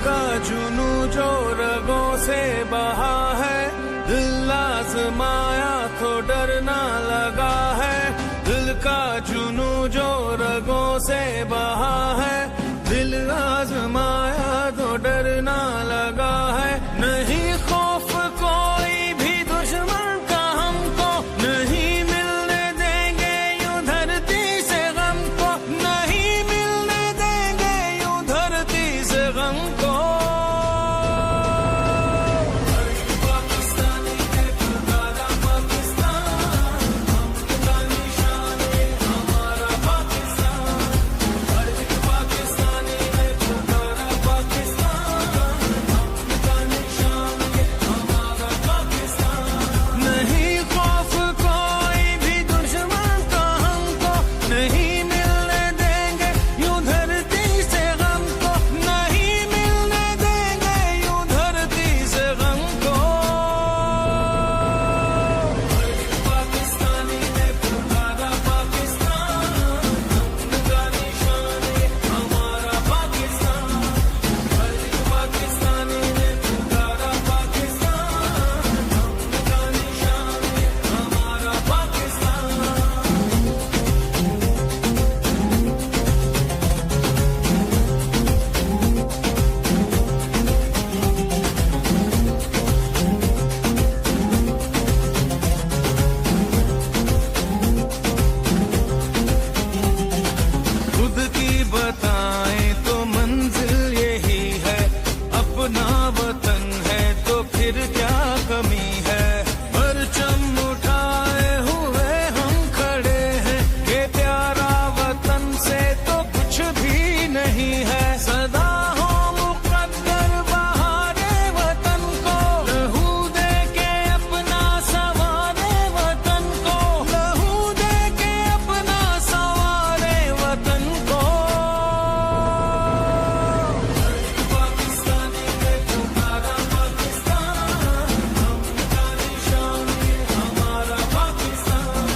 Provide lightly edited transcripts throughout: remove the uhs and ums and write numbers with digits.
का जुनू जो रगों से बहा है, दिल आजमाया तो डरना लगा है। दिल का जुनू जो रगों से बहा है, दिल आजमाया तो डरना लगा है। नहीं खौफ कोई भी दुश्मन का हमको, नहीं मिलने देंगे यूं धरती से गम को, नहीं मिलने देंगे यूं धरती से गम को। पाकिस्तानी है पुकारा पाकिस्तान, हमका निशान है हमारा पाकिस्तान। हर एक पाकिस्तानी है पुकारा पाकिस्तान, हमका निशान है हमारा पाकिस्तान। नहीं खौफ कोई भी दुश्मन का हमको, नहीं मिलने देंगे यूं धरती से गम को, नहीं मिलने देंगे यूं धरती से गम को। पाकिस्तानी है पुकारा पाकिस्तान, हमका निशान है हमारा पाकिस्तान। हर एक पाकिस्तानी है पुकारा पाकिस्तान, हमका निशान है हमारा पाकिस्तान। खुद की बताएं तो मंजिल यही है, अपना वतन है तो फिर क्या कमी है। परचम उठाए हुए हम खड़े हैं, ये प्यारा वतन से तो कुछ भी नहीं है। सदा हो मुकद्दर बहारे वतन को, लहू दे के अपना सवारे वतन को, लहू दे के अपना सवारे वतन को। पाकिस्तानी है पुकारा पाकिस्तान, हमका निशान है हमारा पाकिस्तान।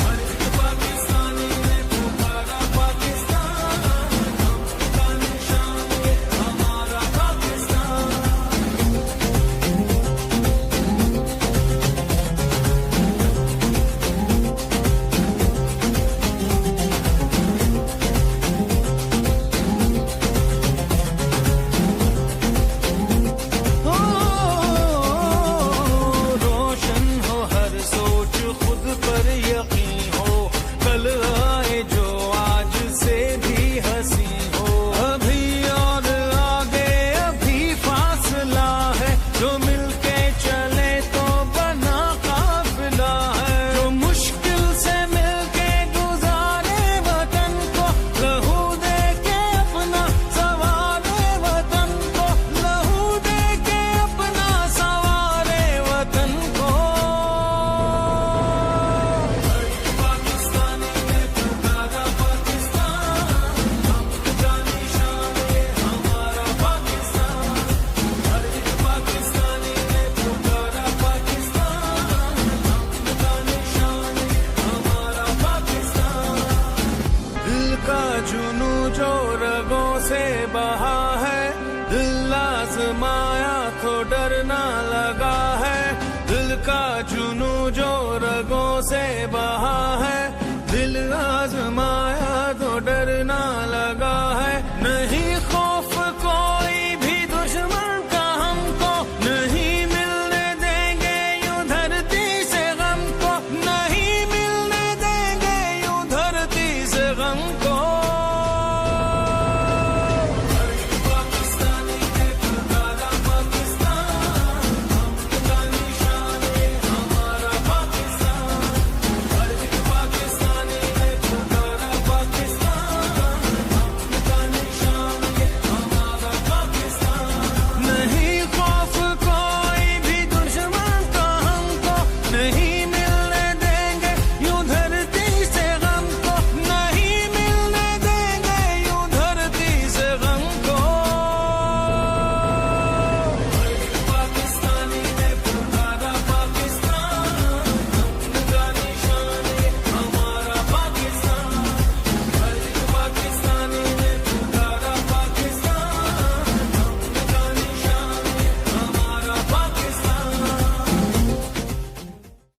हर एक पाकिस्तानी है पुकारा पाकिस्तान, हमका निशान है हमारा पाकिस्तान। ओ, रोशन हो हर सोच, खुद पर यकीन हो, कल आए जो आज से भी हंसी हो। अभी और आगे अभी फासला है, जो मिलके चले तो बना काफिला है। जो मुश्किल से मिलके गुजारे वतन को, लहू दे के अपना सवारे वतन को, लहू दे के अपना सवारे वतन को। पाकिस्तानी है पुकारा पाकिस्तान, हमका निशान है हमारा पाकिस्तान। हर एक पाकिस्तानी है पुकारा पाकिस्तान, हमका निशान है हमारा पाकिस्तान। दिल का जुनू जो रगों से बहा है, दिल आजमाया तो डरना लगा है। दिल का जुनू जो रगों से बहा है, दिल आजमाया तो डरना लगा